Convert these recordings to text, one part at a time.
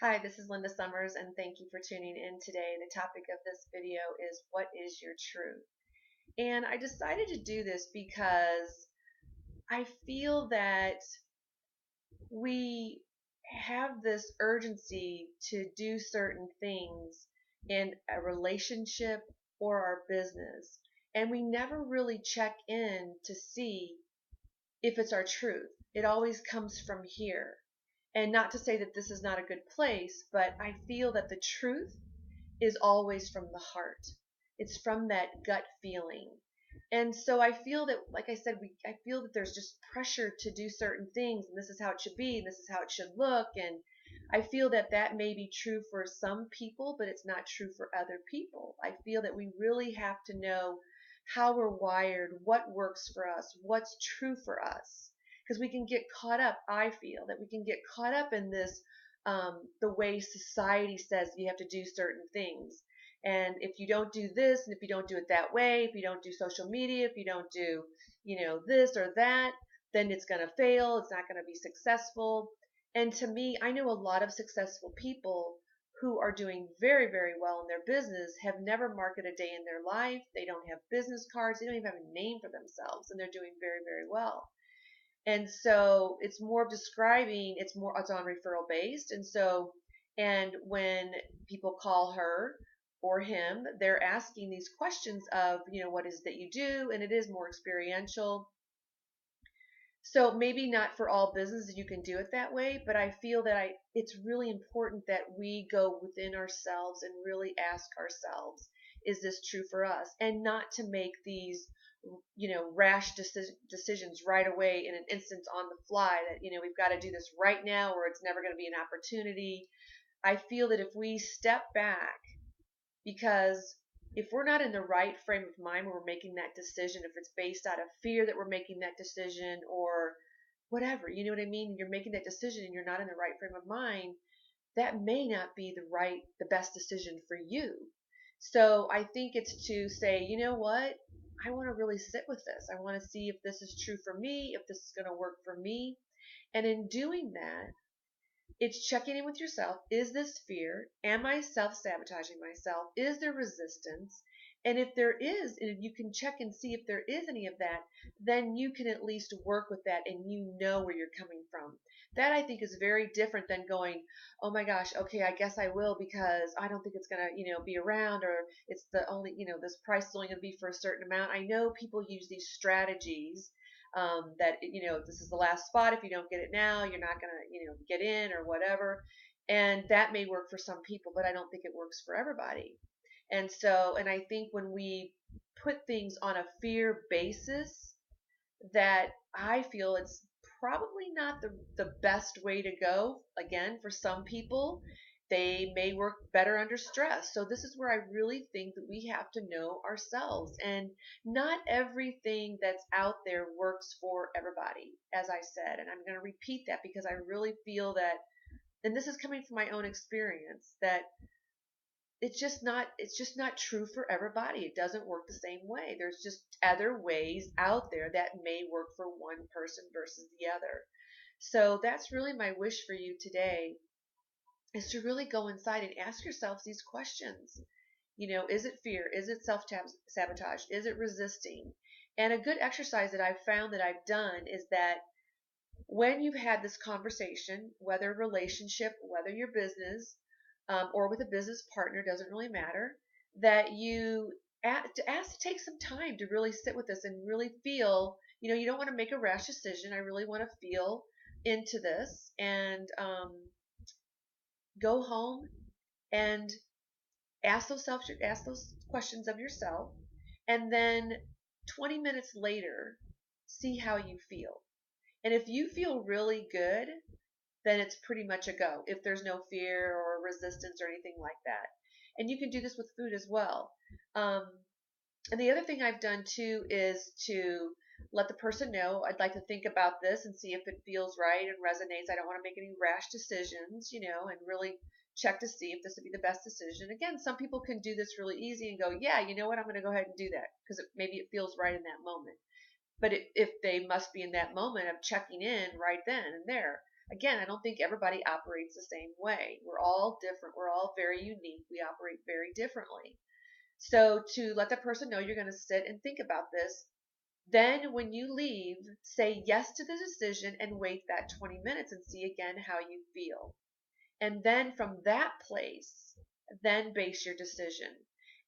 Hi, this is Linda Summers, and thank you for tuning in today. The topic of this video is what is your truth? And I decided to do this because I feel that we have this urgency to do certain things in a relationship or our business, and we never really check in to see if it's our truth. It always comes from here. And not to say that this is not a good place, but I feel that the truth is always from the heart. It's from that gut feeling. And so I feel that, like I said, I feel that there's just pressure to do certain things, and this is how it should be, and this is how it should look. And I feel that that may be true for some people, but it's not true for other people. I feel that we really have to know how we're wired, what works for us, what's true for us. Because we can get caught up, I feel that we can get caught up in this the way society says you have to do certain things. And if you don't do this, and if you don't do it that way, if you don't do social media, if you don't do, this or that, then it's going to fail. It's not going to be successful. And to me, I know a lot of successful people who are doing very, very well in their business have never marketed a day in their life. They don't have business cards. They don't even have a name for themselves, and they're doing very, very well. And so it's more of describing, it's on referral based. And when people call her or him, they're asking these questions of, what is it that you do? And it is more experiential. So maybe not for all businesses you can do it that way, but I feel that it's really important that we go within ourselves and really ask ourselves, is this true for us? And not to make these, rash decisions right away in an instant on the fly that, we've got to do this right now or it's never going to be an opportunity. I feel that if we step back, because if we're not in the right frame of mind when we're making that decision, if it's based out of fear that we're making that decision or whatever, you know what I mean? You're making that decision and you're not in the right frame of mind, that may not be the best decision for you. So I think it's to say, you know what? I want to really sit with this. I want to see if this is true for me, if this is going to work for me. And in doing that, it's checking in with yourself. Is this fear? Am I self-sabotaging myself? Is there resistance? And if there is, and if you can check and see if there is any of that, then you can at least work with that and you know where you're coming from. That I think is very different than going, oh my gosh, okay, I guess I will because I don't think it's gonna, be around, or it's the only, this price is only gonna be for a certain amount. I know people use these strategies that this is the last spot. If you don't get it now, you're not gonna get in or whatever. And that may work for some people, but I don't think it works for everybody. And I think when we put things on a fear basis, that I feel it's probably not the best way to go. Again, for some people, they may work better under stress. So this is where I really think that we have to know ourselves. And not everything that's out there works for everybody, as I said. And I'm going to repeat that because I really feel that, and this is coming from my own experience, that it's just not true for everybody. It doesn't work the same way. There's just other ways out there that may work for one person versus the other. So that's really my wish for you today, is to really go inside and ask yourselves these questions. Is it fear? Is it self-sabotage? Is it resisting? And a good exercise that I've found that I've done is that when you've had this conversation, whether relationship, whether your business, or with a business partner, doesn't really matter, that you ask to take some time to really sit with this and really feel, you don't want to make a rash decision. I really want to feel into this, and go home and ask those questions of yourself, and then 20 minutes later, see how you feel. And if you feel really good, then it's pretty much a go, if there's no fear or resistance or anything like that. And you can do this with food as well. Um, and the other thing I've done too is to let the person know, I'd like to think about this and see if it feels right and resonates. I don't want to make any rash decisions, and really check to see if this would be the best decision. Again, some people can do this really easy and go, yeah, you know what, I'm going to go ahead and do that because maybe it feels right in that moment. But if they must be in that moment of checking in right then and there, Again, I don't think everybody operates the same way. We're all different. We're all very unique. We operate very differently. So to let the person know you're going to sit and think about this, then when you leave, say yes to the decision and wait that 20 minutes and see again how you feel. And then from that place, then base your decision.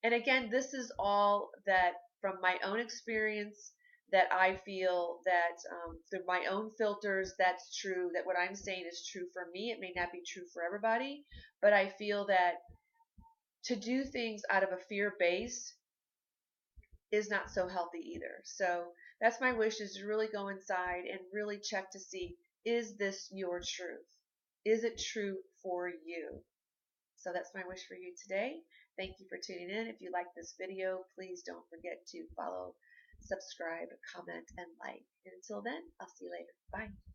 And again, this is all that from my own experience, that I feel that through my own filters, that's true, that what I'm saying is true for me. It may not be true for everybody, but I feel that to do things out of a fear base is not so healthy either. So that's my wish, is to really go inside and really check to see, is this your truth? Is it true for you? So that's my wish for you today. Thank you for tuning in. If you like this video, please don't forget to follow, subscribe, comment, and like. And until then, I'll see you later. Bye.